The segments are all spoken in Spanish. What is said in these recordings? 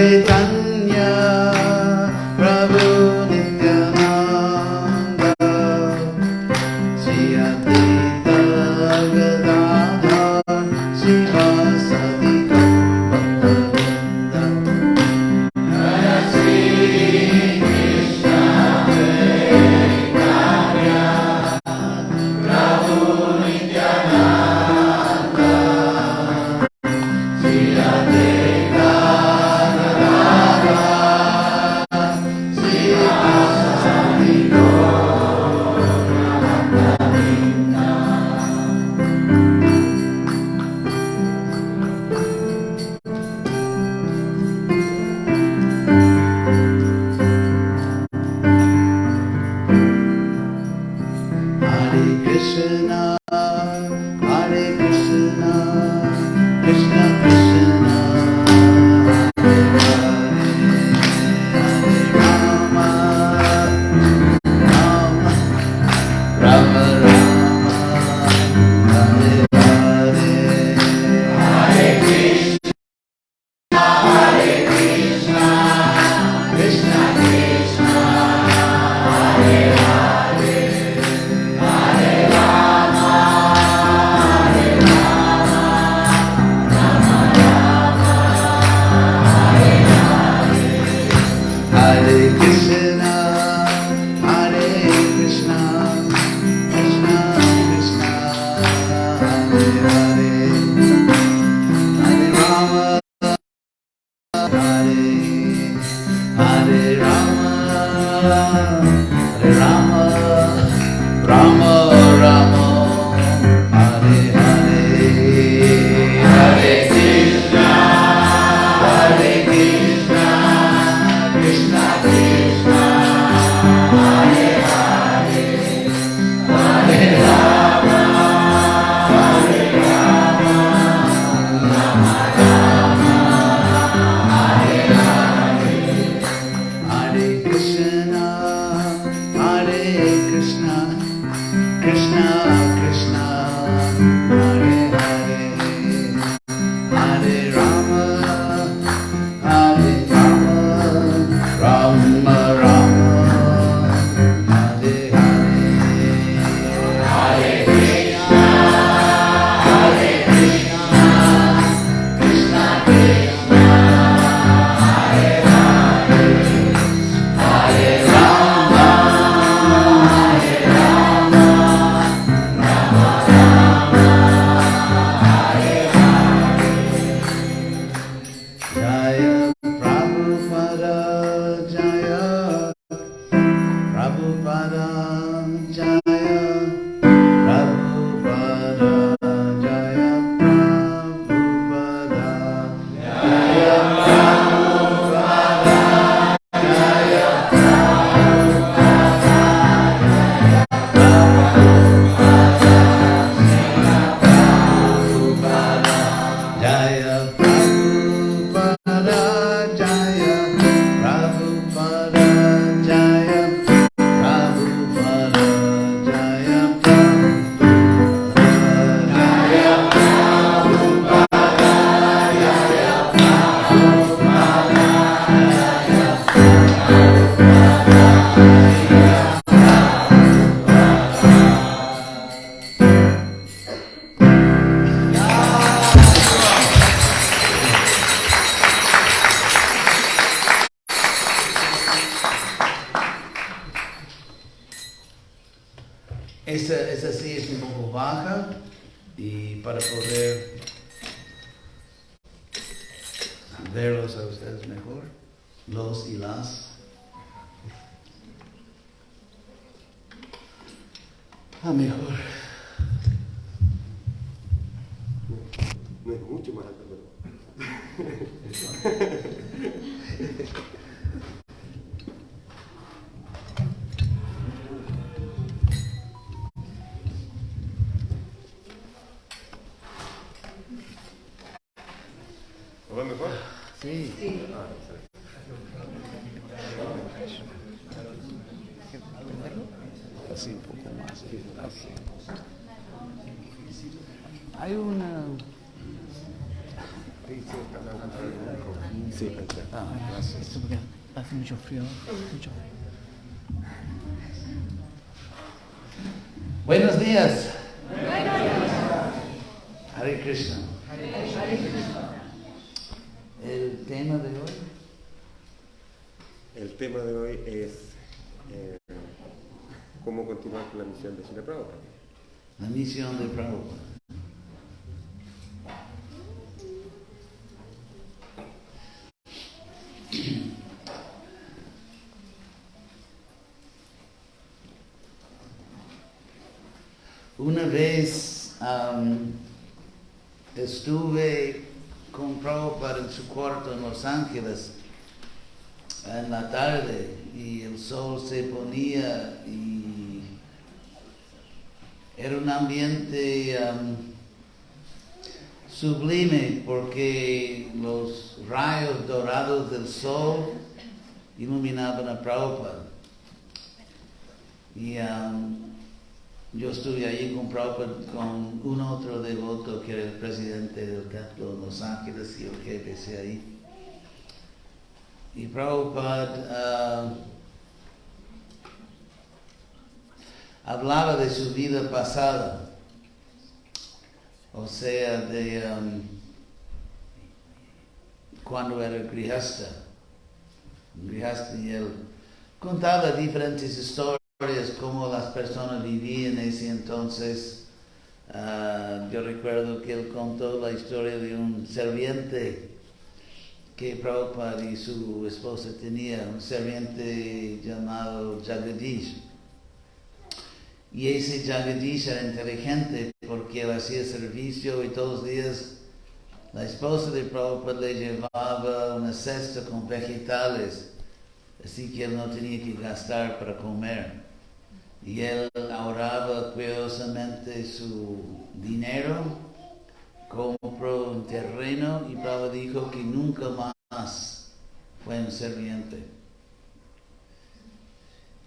Chaitanya Prabhu Nityananda Shri Advaita Gadadhar Srivasadi Bhaktavinda Jaya Shri Krishna Chaitanya Prabhu Nityananda Shri Advaita Hare Krishna, Hare Krishna, Krishna Krishna, Hare Hare, Hare Rama, Rama Rama Rama, Hare Hare, Hare Krishna, Hare Krishna, Krishna Krishna, Hare Hare. Hare Krishna, Hare Krishna, Krishna Krishna, Hare Hare, Hare Rama, Hare Hare Rama, Hare Rama, Rama Rama, Hare Hare, Hare Krishna, Hare Krishna, Krishna Krishna, Hare Hare, Hare Rama, Hare Rama, Rama Rama, Hare Hare, Hare Krishna, Hare Krishna, Krishna Krishna, Hare Hare, Hare Rama, Hare Rama, Rama Rama, Hare Hare, Hare Krishna, Hare Krishna, Krishna Krishna, Hare Hare, Hare Rama, Hare Rama, Rama Rama, Hare Hare. Jaya Prabhupada, Jaya Prabhupada, Jaya Prabhupada, Jaya Prabhupada, Jaya Prabhupada, Jaya Prabhupada, Jaya Prabhupada, Jaya Prabhupada, Jaya Prabhupada, Jaya Prabhupada, Jaya Prabhupada, Jaya Esta sí es un poco baja y para poder verlos a ustedes mejor, los y las. Mejor. No es mucho más alto, pero... ¿Lo ves mejor? Sí. Así un poco más. Así. Hay una... sí, sí, perfecto. Ah, gracias. Esto porque hace mucho frío. Mucho. Buenos días. Hare Krishna. El tema de hoy. El tema de hoy es cómo continuar con la misión de Srila Prabhupada. La misión de Prabhupada. Una vez estuve con Prabhupada en su cuarto en Los Ángeles en la tarde y el sol se ponía y era un ambiente sublime porque los rayos dorados del sol iluminaban a Prabhupada. Y yo estuve allí con Prabhupada con un otro devoto que era el presidente del templo de Los Ángeles y el jefe ahí. Y Prabhupada hablaba de su vida pasada, o sea, de cuando era grihasta, y él contaba diferentes historias, cómo las personas vivían en ese entonces. Yo recuerdo que él contó la historia de un serviente que Prabhupada y su esposa tenía, un serviente llamado Jagadish. Y ese Jagadish era inteligente porque él hacía servicio y todos los días la esposa de Prabhupada le llevaba una cesta con vegetales, así que él no tenía que gastar para comer. Y él ahorraba cuidadosamente su dinero, compró un terreno y Prabhupada dijo que nunca más fue un serviente.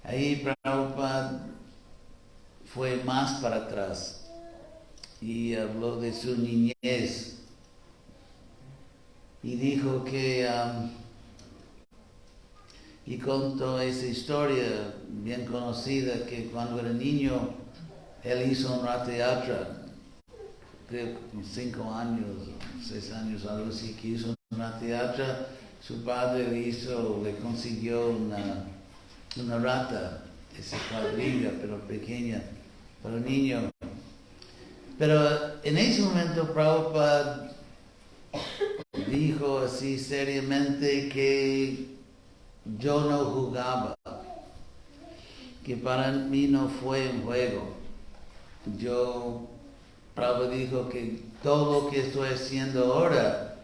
Ahí Prabhupada fue más para atrás y habló de su niñez y dijo que y contó esa historia bien conocida que cuando era niño él hizo un Ratha Yatra, creo que con 5 años, 6 años, algo así, que hizo un Ratha Yatra. Su padre le consiguió una rata, esa cuadrilla, pero pequeña, para un niño. Pero en ese momento Prabhupada dijo así seriamente que yo no jugaba, que para mí no fue un juego. Prabhupada dijo que todo lo que estoy haciendo ahora,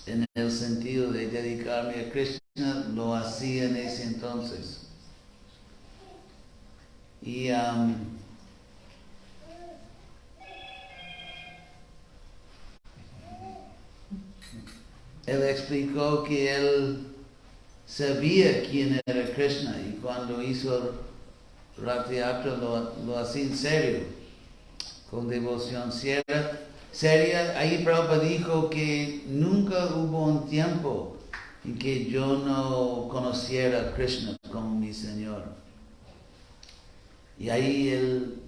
en el sentido de dedicarme a Krishna, lo hacía en ese entonces. Y él explicó que él sabía quién era Krishna y cuando hizo Ratha Yatra lo hacía en serio, con devoción seria. Ahí Prabhupada dijo que nunca hubo un tiempo en que yo no conociera a Krishna como mi Señor. Y ahí él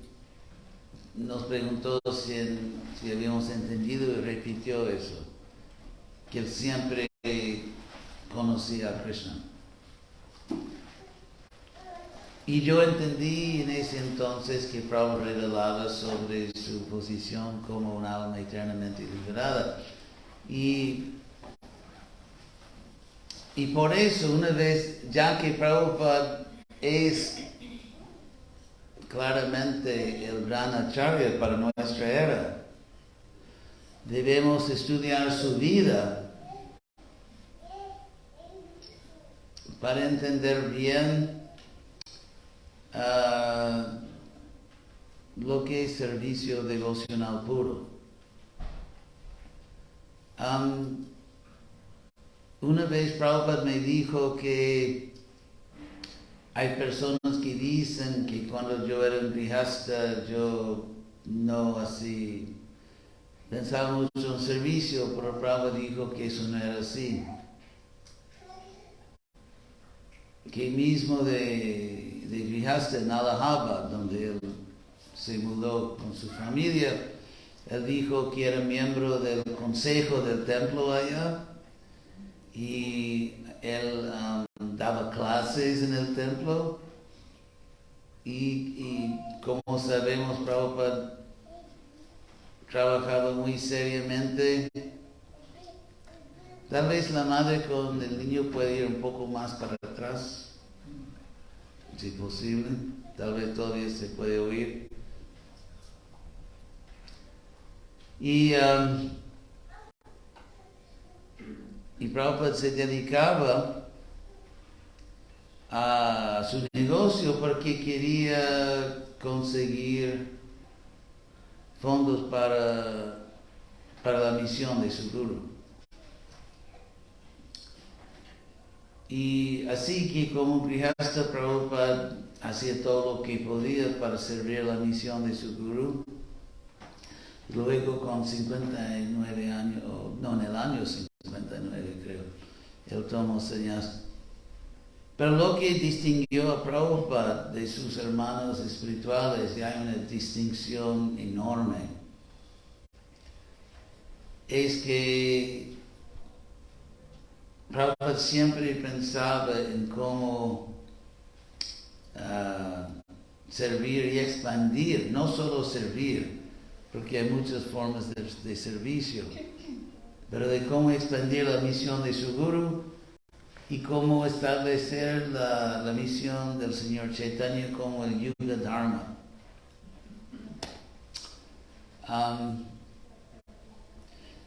nos preguntó si habíamos entendido y repitió eso, que él siempre conocía a Krishna. Y yo entendí en ese entonces que Prabhupada revelaba sobre su posición como un alma eternamente liberada. Y por eso, una vez, ya que Prabhupada es claramente el gran acharya para nuestra era, debemos estudiar su vida para entender bien lo que es servicio devocional puro. Una vez Prabhupada me dijo que hay personas que dicen que cuando yo era un grihasta yo no así pensaba mucho en servicio, pero Prabhupada dijo que eso no era así. Que mismo de Grihastha en Allahabad, donde él se mudó con su familia, él dijo que era miembro del consejo del templo allá y él daba clases en el templo y como sabemos, Prabhupada trabajaba muy seriamente. Tal vez la madre con el niño puede ir un poco más para atrás, si posible. Tal vez todavía se puede oír. Y Prabhupada se dedicaba a su negocio porque quería conseguir fondos para la misión de su guru. Y así que como Grihastha, Prabhupada hacía todo lo que podía para servir la misión de su guru. Luego con 59 años, en el año 59 creo, él tomó sannyasa. Pero lo que distinguió a Prabhupada de sus hermanos espirituales, y hay una distinción enorme, es que Prabhupada siempre pensaba en cómo servir y expandir, no solo servir, porque hay muchas formas de servicio, pero de cómo expandir la misión de su guru y cómo establecer la misión del Señor Chaitanya como el Yuga Dharma.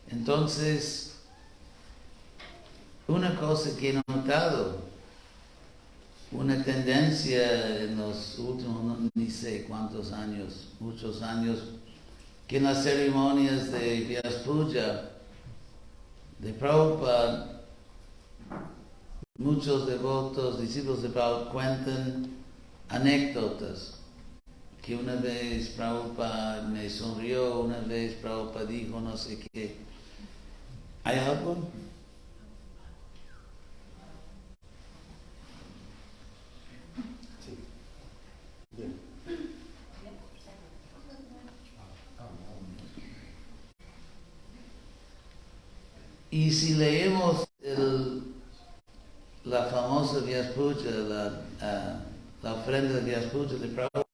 Entonces, una cosa que he notado, una tendencia en los últimos, ni sé cuántos años, muchos años, que en las ceremonias de Vyas Puja, de Prabhupada, muchos devotos, discípulos de Prabhupada cuentan anécdotas. Que una vez Prabhupada me sonrió, una vez Prabhupada dijo no sé qué. ¿Hay algo? Sí. Bien. Y si leemos la famosa Vyas Puja, la ofrenda de Vyas Puja de Prabhupada,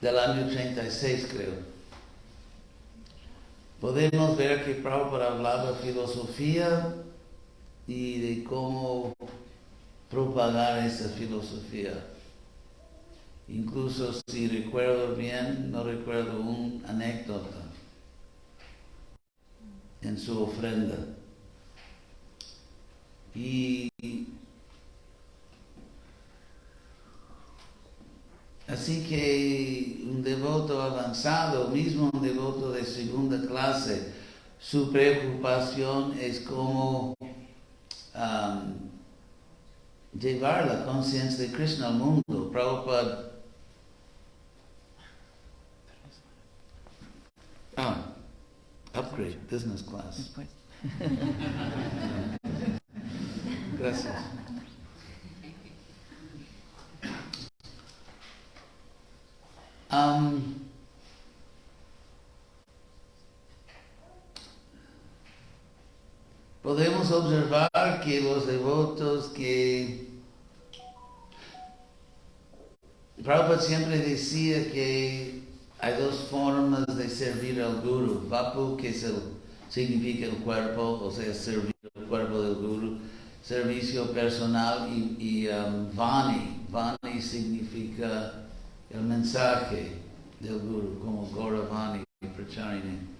del año 36 creo, podemos ver que Prabhupada hablaba de filosofía y de cómo propagar esa filosofía. Incluso si recuerdo bien, no recuerdo una anécdota en su ofrenda. Y así que un devoto avanzado, mismo un devoto de segunda clase, su preocupación es cómo llevar la conciencia de Krishna al mundo. Prabhupada upgrade, business class. Después. Gracias. Podemos observar que los devotos que Prabhupada siempre decía que hay dos formas de servir al Guru. Vapu, que significa el cuerpo, o sea, servir el cuerpo del Guru, servicio personal, y Vani. Vani significa el mensaje del Guru, como Gauravani y Pracharini.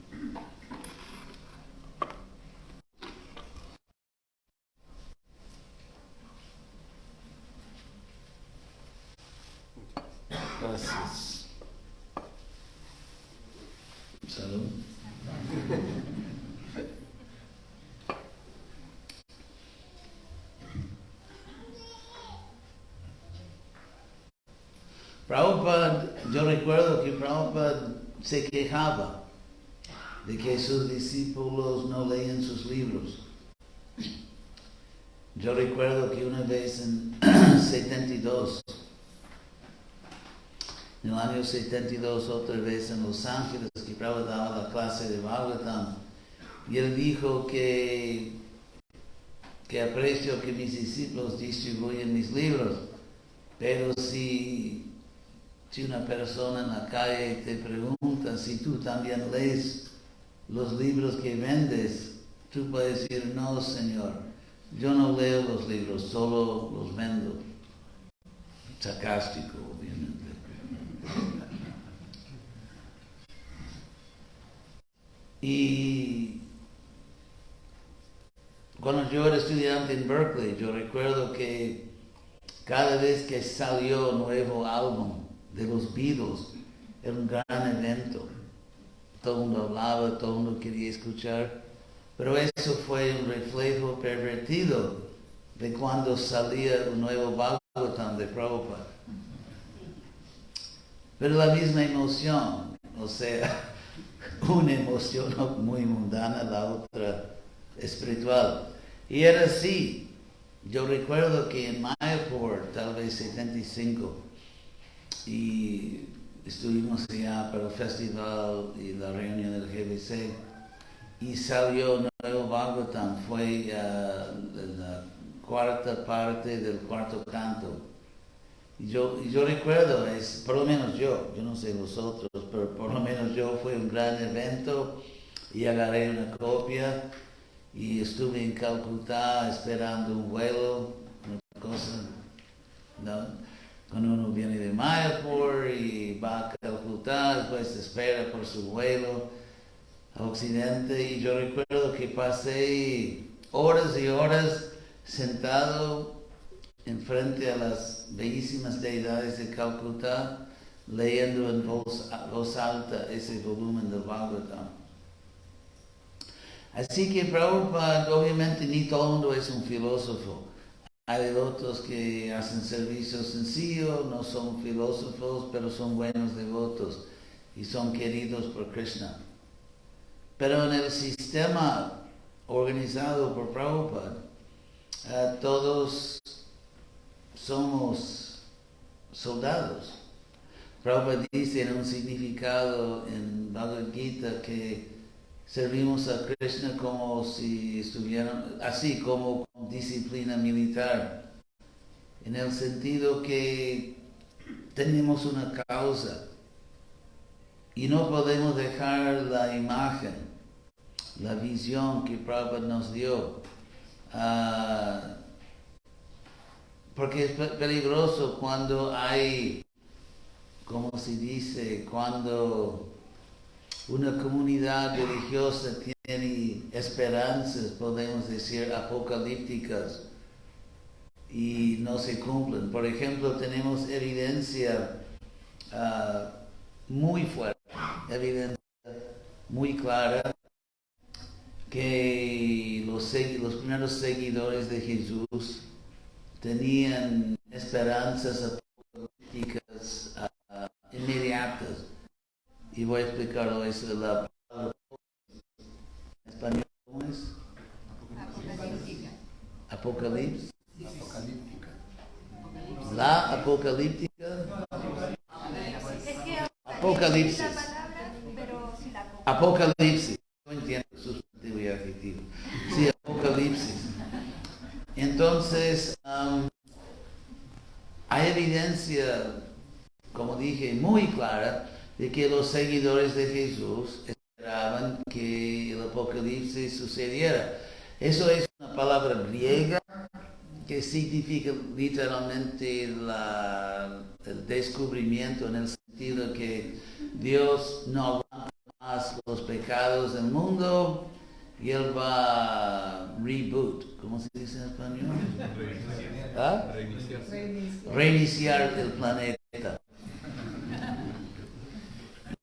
Gracias. Salud. Prabhupada se quejaba de que sus discípulos no leen sus libros. Yo recuerdo que una vez en 72, en el año 72, otra vez en Los Ángeles, que Prabhupada daba la clase de Bhagavatam, y él dijo que aprecio que mis discípulos distribuyen mis libros, pero si una persona en la calle te pregunta si tú también lees los libros que vendes, tú puedes decir, no, señor, yo no leo los libros, solo los vendo. Sarcástico, obviamente. Y cuando yo era estudiante en Berkeley, yo recuerdo que cada vez que salió un nuevo álbum de los Beatles, era un gran evento. Todo el mundo hablaba, todo el mundo quería escuchar. Pero eso fue un reflejo pervertido de cuando salía un nuevo Bhagavatam de Prabhupada. Pero la misma emoción, o sea, una emoción muy mundana, la otra espiritual. Y era así. Yo recuerdo que en Mayapur, tal vez 75, y estuvimos allá para el festival y la reunión del GBC, y salió un nuevo Bhagavatam, fue la cuarta parte del cuarto canto. Y yo recuerdo, por lo menos yo no sé los otros, pero por lo menos yo, fue un gran evento y agarré una copia y estuve en Calcuta esperando un vuelo, una cosa, ¿no? Cuando uno viene de Mayapur y va a Calcuta, después espera por su vuelo a Occidente, y yo recuerdo que pasé horas y horas sentado enfrente a las bellísimas deidades de Calcuta, leyendo en voz alta ese volumen del Bhagavatam. Así que Prabhupada, obviamente ni todo el mundo es un filósofo. Hay devotos que hacen servicio sencillo, no son filósofos, pero son buenos devotos y son queridos por Krishna. Pero en el sistema organizado por Prabhupada, todos somos soldados. Prabhupada dice en un significado en Bhagavad Gita que servimos a Krishna como si estuvieran, así como con disciplina militar, en el sentido que tenemos una causa y no podemos dejar la imagen, la visión que Prabhupada nos dio, porque es peligroso cuando hay, como se dice, cuando una comunidad religiosa tiene esperanzas, podemos decir, apocalípticas, y no se cumplen. Por ejemplo, tenemos evidencia muy fuerte, evidencia muy clara, que los primeros seguidores de Jesús tenían esperanzas apocalípticas inmediatas. Y voy a explicarlo eso de la palabra en español, ¿cómo es? Apocalipsis. Apocalíptica. La apocalíptica. Apocalipsis. Apocalipsis. No entiendo sustantivo y adjetivo. Sí, apocalipsis. Entonces, hay evidencia, como dije, muy clara de que los seguidores de Jesús esperaban que el apocalipsis sucediera. Eso es una palabra griega que significa literalmente el descubrimiento, en el sentido que Dios no aguanta más los pecados del mundo y Él va a reboot, ¿cómo se dice en español? ¿Ah? Reiniciar el planeta.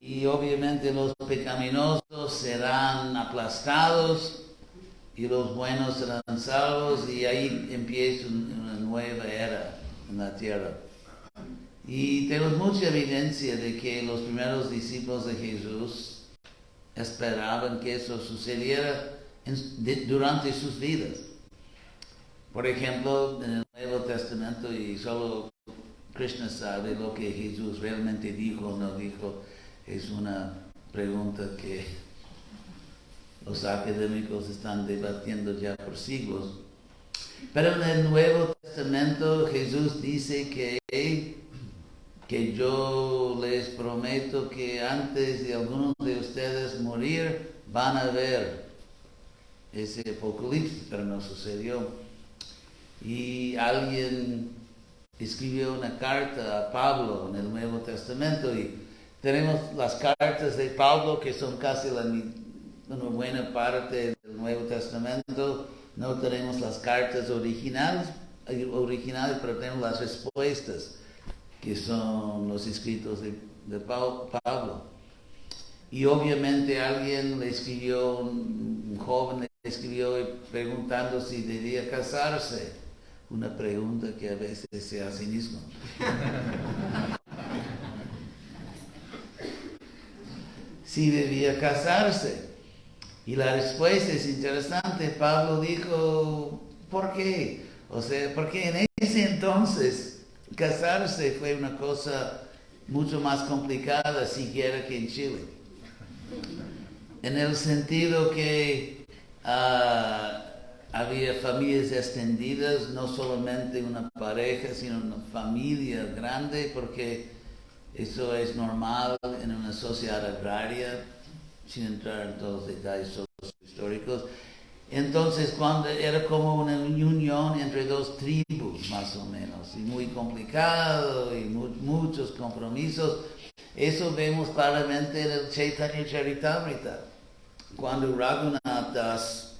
Y obviamente los pecaminosos serán aplastados y los buenos serán salvos, y ahí empieza una nueva era en la tierra. Y tenemos mucha evidencia de que los primeros discípulos de Jesús esperaban que eso sucediera durante sus vidas. Por ejemplo, en el Nuevo Testamento, y solo Krishna sabe lo que Jesús realmente dijo o no dijo, es una pregunta que los académicos están debatiendo ya por siglos. Pero en el Nuevo Testamento Jesús dice que yo les prometo que antes de algunos de ustedes morir van a ver ese apocalipsis, pero no sucedió. Y alguien escribió una carta a Pablo en el Nuevo Testamento y tenemos las cartas de Pablo que son casi una buena parte del Nuevo Testamento. No tenemos las cartas originales, pero tenemos las respuestas que son los escritos de Pablo. Y obviamente alguien le escribió, un joven le escribió preguntando si debía casarse. Una pregunta que a veces se hace mismo. Si debía casarse. Y la respuesta es interesante. Pablo dijo, ¿por qué? O sea, porque en ese entonces casarse fue una cosa mucho más complicada siquiera que en Chile. En el sentido que había familias extendidas, no solamente una pareja, sino una familia grande, porque eso es normal en una sociedad agraria, sin entrar en todos los detalles históricos. Entonces, cuando era como una unión entre dos tribus, más o menos, y muy complicado, y muchos compromisos, eso vemos claramente en el Chaitanya Charitamrita, cuando Raghunath Das,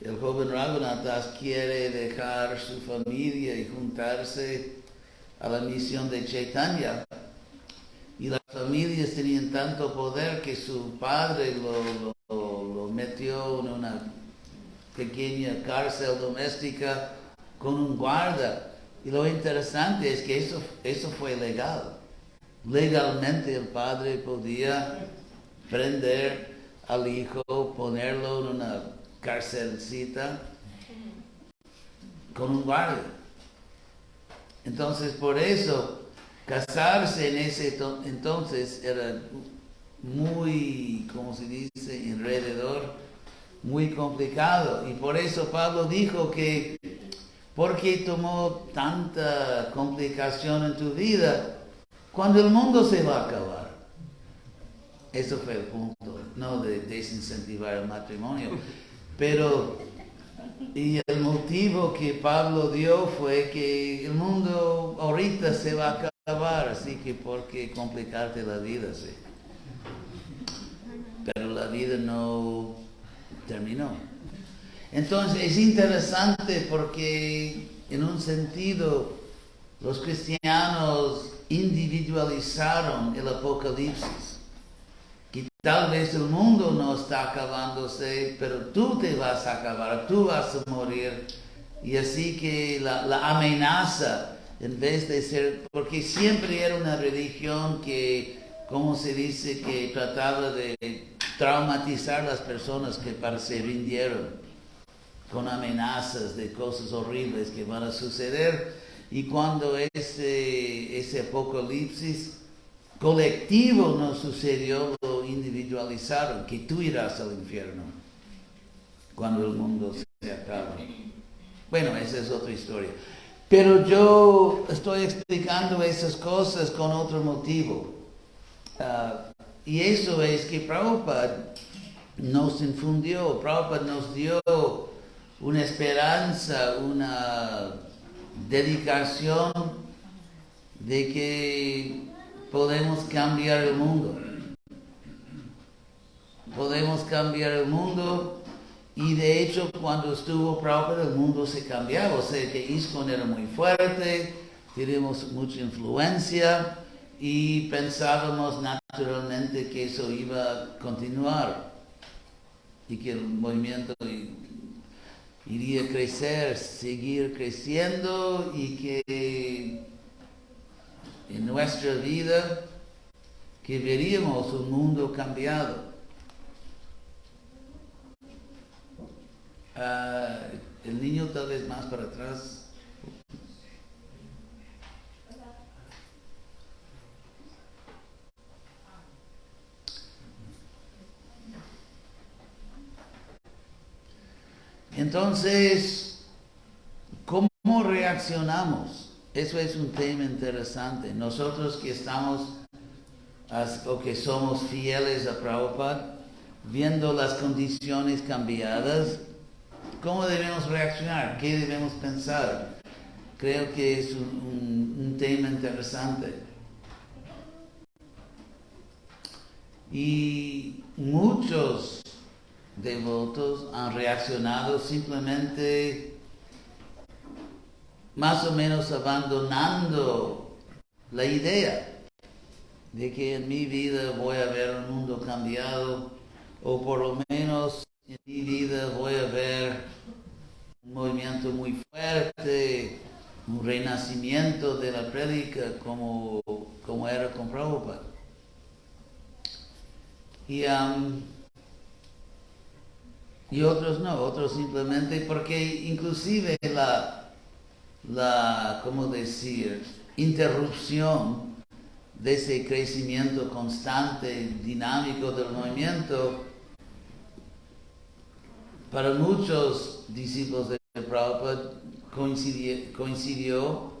el joven Raghunath Das, quiere dejar su familia y juntarse a la misión de Chaitanya. Y las familias tenían tanto poder que su padre lo metió en una pequeña cárcel doméstica con un guarda. Y lo interesante es que eso fue legal. Legalmente el padre podía prender al hijo, ponerlo en una cárcelcita con un guardia. Entonces, por eso casarse en ese entonces era muy, como se dice, alrededor, muy complicado. Y por eso Pablo dijo que, ¿por qué tomó tanta complicación en tu vida cuando el mundo se va a acabar? Eso fue el punto, no de desincentivar el matrimonio. Pero, y el motivo que Pablo dio fue que el mundo ahorita se va a acabar, así que ¿por qué complicarte la vida? Sí. Pero la vida no terminó. Entonces es interesante porque en un sentido los cristianos individualizaron el Apocalipsis. Que tal vez el mundo no está acabándose, pero tú te vas a acabar, tú vas a morir. Y así que la amenaza, en vez de ser, porque siempre era una religión que, como se dice, que trataba de traumatizar a las personas que se rindieron con amenazas de cosas horribles que van a suceder. Y cuando ese apocalipsis colectivo no sucedió, lo individualizaron, que tú irás al infierno cuando el mundo se acaba. Bueno, esa es otra historia. Pero yo estoy explicando esas cosas con otro motivo. Y eso es que Prabhupada nos infundió, Prabhupada nos dio una esperanza, una dedicación de que podemos cambiar el mundo. Podemos cambiar el mundo y de hecho cuando estuvo Prabhupada el mundo se cambiaba. O sea que ISKCON era muy fuerte, teníamos mucha influencia y pensábamos naturalmente que eso iba a continuar y que el movimiento iría a crecer, seguir creciendo y que en nuestra vida que veríamos un mundo cambiado. El niño tal vez más para atrás. Entonces, ¿cómo reaccionamos? Eso es un tema interesante. Nosotros que estamos o que somos fieles a Prabhupada, viendo las condiciones cambiadas, ¿cómo debemos reaccionar? ¿Qué debemos pensar? Creo que es un tema interesante. Y muchos devotos han reaccionado simplemente más o menos abandonando la idea de que en mi vida voy a ver un mundo cambiado, o por lo menos en mi vida voy a ver un movimiento muy fuerte, un renacimiento de la prédica como era con Prabhupada. Y otros no, otros simplemente porque inclusive ¿cómo decir?, interrupción de ese crecimiento constante, dinámico del movimiento, para muchos discípulos de Prabhupada coincidió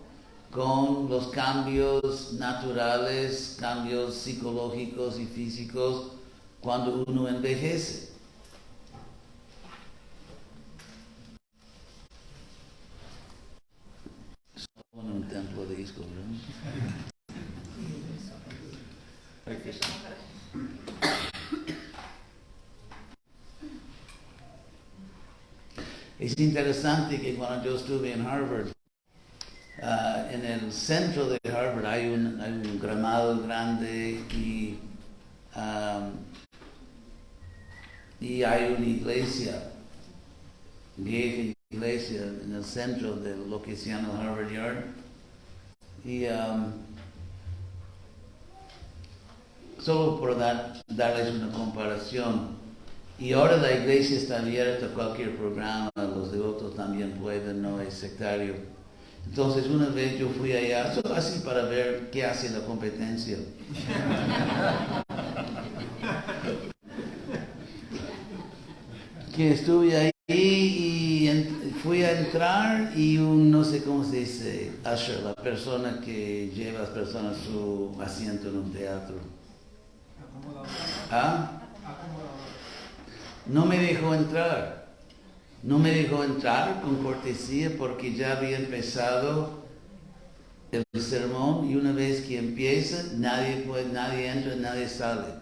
con los cambios naturales, cambios psicológicos y físicos cuando uno envejece. En un templo de Isco, ¿no? Es interesante que cuando yo estuve en Harvard, en el centro de Harvard hay un gramado grande y hay una iglesia, vieja iglesia, en el centro de lo que se llama Harvard Yard. Y solo por darles una comparación, y ahora la iglesia está abierta a cualquier programa, los devotos también pueden, no es sectario. Entonces una vez yo fui allá, solo así para ver qué hace la competencia. Que estuve ahí y fui a entrar y no sé cómo se dice, usher, la persona que lleva a las personas a su asiento en un teatro. ¿Ah? No me dejó entrar. No me dejó entrar con cortesía porque ya había empezado el sermón, y una vez que empieza, nadie entra, nadie sale.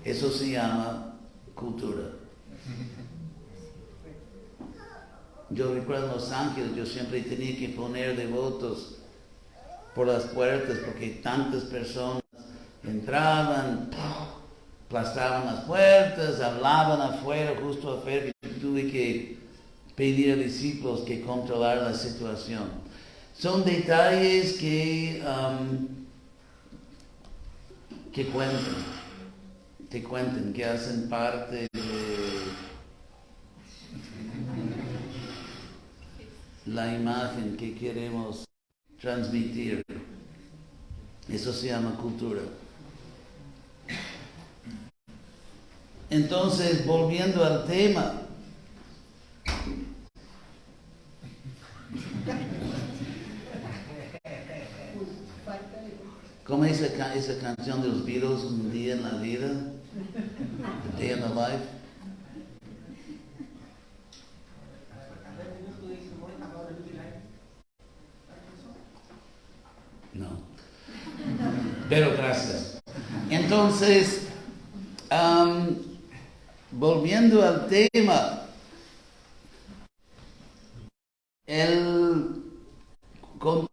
Eso se llama cultura. Yo recuerdo en Los Ángeles, yo siempre tenía que poner devotos por las puertas porque tantas personas entraban, aplastaban las puertas, hablaban afuera, justo afuera, y tuve que pedir a discípulos que controlar la situación. Son detalles que cuentan, que hacen parte de la imagen que queremos transmitir. Eso se llama cultura. Entonces, volviendo al tema, ¿cómo es esa canción de los Beatles, Un día en la vida? A Day in the Life. No. Pero gracias. Entonces, volviendo al tema,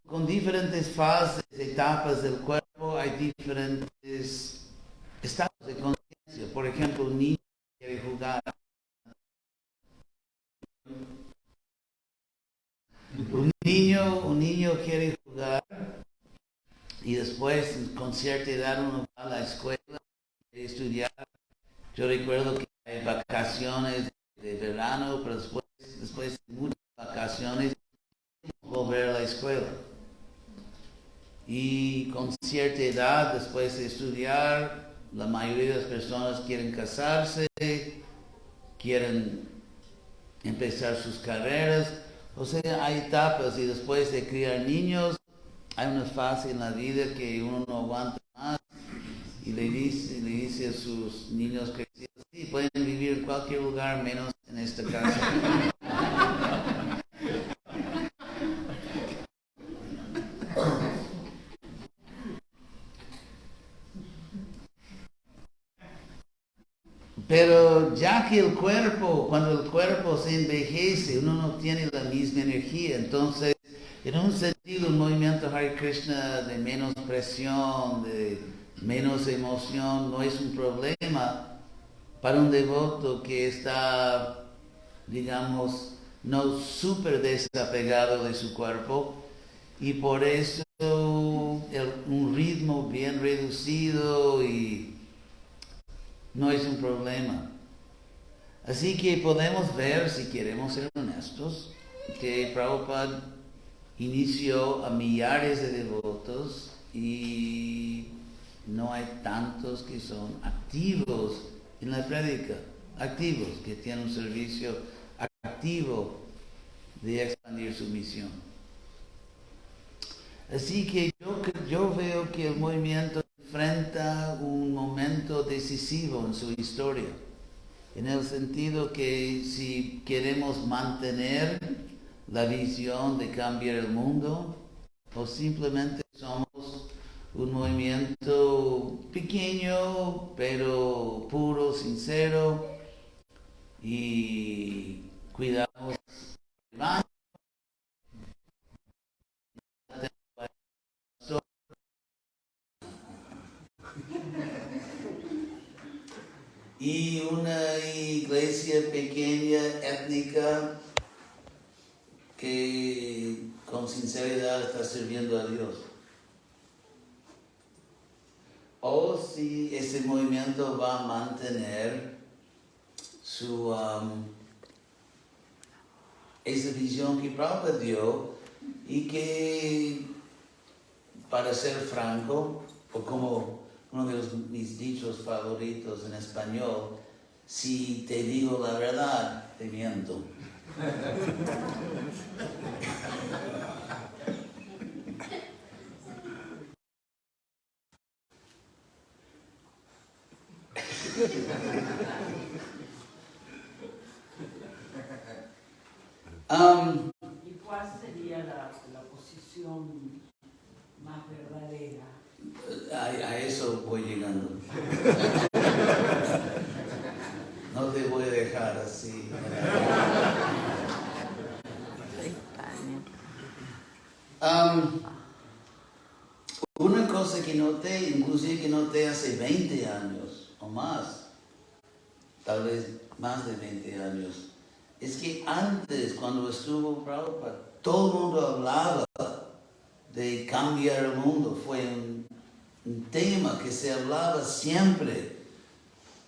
con diferentes fases, etapas del cuerpo, hay diferentes estados de conciencia. Por ejemplo, un niño quiere jugar. Un niño quiere jugar y después con cierta edad uno va a la escuela a estudiar. Yo recuerdo que hay vacaciones de verano, pero después de muchas vacaciones, volver a la escuela. Y con cierta edad, después de estudiar, la mayoría de las personas quieren casarse, quieren empezar sus carreras. O sea, hay etapas y después de criar niños, hay una fase en la vida que uno no aguanta más y le dice a sus niños que sí, pueden vivir en cualquier lugar menos en esta casa. Pero ya que cuando el cuerpo se envejece, uno no tiene la misma energía. Entonces, en un sentido, el movimiento Hare Krishna de menos presión, de menos emoción, no es un problema para un devoto que está, digamos, no súper desapegado de su cuerpo. Y por eso un ritmo bien reducido y no es un problema. Así que podemos ver, si queremos ser honestos, que Prabhupada inició a millares de devotos y no hay tantos que son activos en la prédica, activos, que tienen un servicio activo de expandir su misión. Así que yo veo que el movimiento enfrenta un momento decisivo en su historia, en el sentido que si queremos mantener la visión de cambiar el mundo, o simplemente somos un movimiento pequeño, pero puro, sincero, y cuidamos el rebaño. Y una iglesia pequeña, étnica, que con sinceridad está sirviendo a Dios. O si ese movimiento va a mantener esa visión que Prabhupada dio y que, para ser franco, o como uno de mis dichos favoritos en español, si te digo la verdad, te miento. ¿Y cuál sería la posición más verdadera? A eso voy llegando. No te voy a dejar así. Una cosa que noté, inclusive que noté hace 20 años o más, tal vez más de 20 años, es que antes, cuando estuvo Prabhupada, todo el mundo hablaba de cambiar el mundo. Fue un tema que se hablaba siempre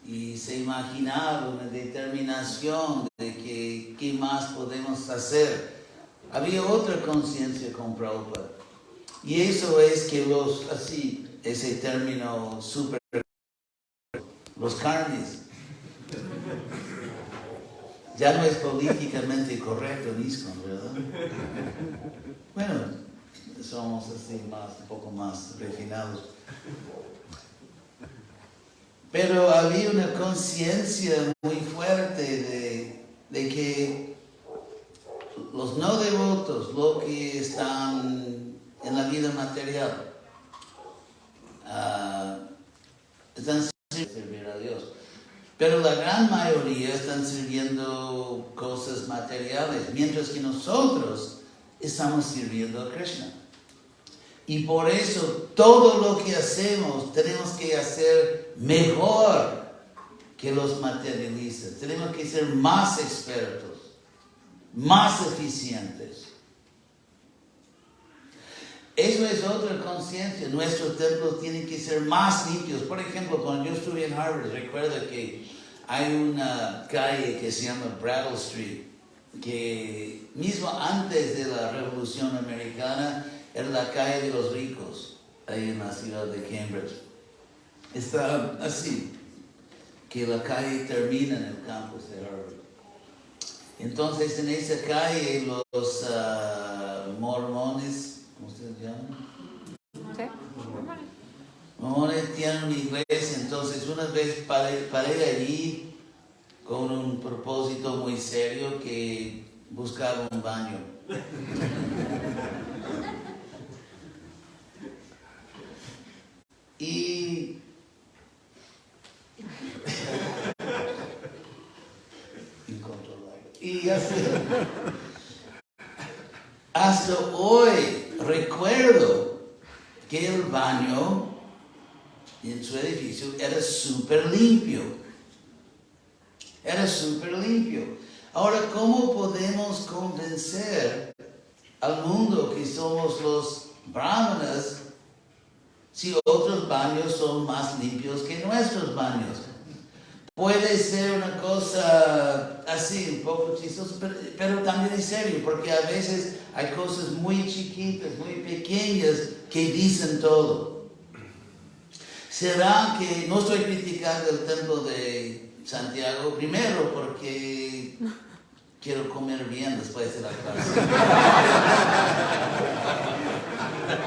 y se imaginaba una determinación de que qué más podemos hacer. Había otra conciencia con Prabhupada. Y eso es que ese término super, los karmis, ya no es políticamente correcto en ISKCON, ¿verdad? Bueno, somos así un poco más refinados. Pero había una conciencia muy fuerte de que los no devotos, los que están en la vida material, están sirviendo a Dios. Pero la gran mayoría están sirviendo cosas materiales, mientras que nosotros estamos sirviendo a Krishna. Y por eso todo lo que hacemos tenemos que hacer mejor que los materialistas. Tenemos que ser más expertos, más eficientes. Eso es otra conciencia. Nuestros templos tienen que ser más limpios. Por ejemplo, cuando yo estuve en Harvard, recuerdo que hay una calle que se llama Brattle Street, que mismo antes de la Revolución Americana era la calle de los ricos, ahí en la ciudad de Cambridge. Está así, que la calle termina en el campus de Harvard. Entonces en esa calle los mormones, ¿cómo se llaman? ¿Sí? Mormones tienen una iglesia. Entonces una vez paré allí con un propósito muy serio que buscaba un baño. Y incontrolable. Y hasta hoy recuerdo que el baño en su edificio era súper limpio. Era súper limpio. Ahora, ¿cómo podemos convencer al mundo que somos los brahmanas si otros baños son más limpios que nuestros baños? Puede ser una cosa así, un poco chistosa, pero también es serio, porque a veces hay cosas muy chiquitas, muy pequeñas que dicen todo. ¿Será que no estoy criticando el templo de Santiago? Primero porque quiero comer bien después de la clase.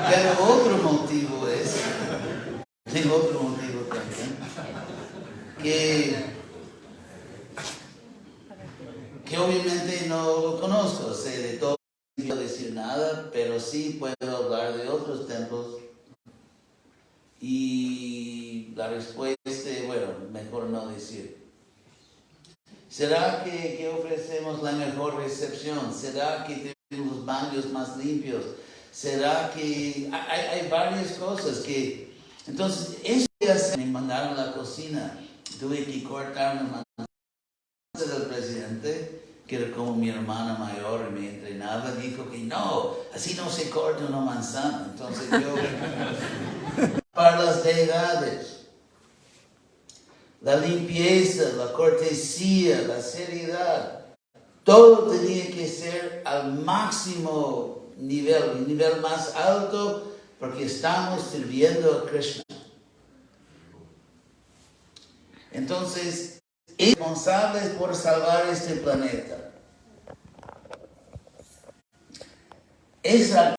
Pero otro motivo es, tengo otro motivo también, que obviamente no lo conozco, sé de todo, no puedo decir nada, pero sí puedo hablar de otros templos. Y la respuesta es, bueno, mejor no decir. ¿Será que ofrecemos la mejor recepción? ¿Será que tenemos baños más limpios? ¿Será que hay varias cosas que... Entonces, eso me mandaron a la cocina. Tuve que cortar una manzana del presidente, que era como mi hermana mayor y me entrenaba. Dijo que no, así no se corta una manzana. Entonces yo... para las deidades. La limpieza, la cortesía, la seriedad, todo tenía que ser al máximo nivel, el nivel más alto, porque estamos sirviendo a Krishna. Entonces, es responsable por salvar este planeta. Esa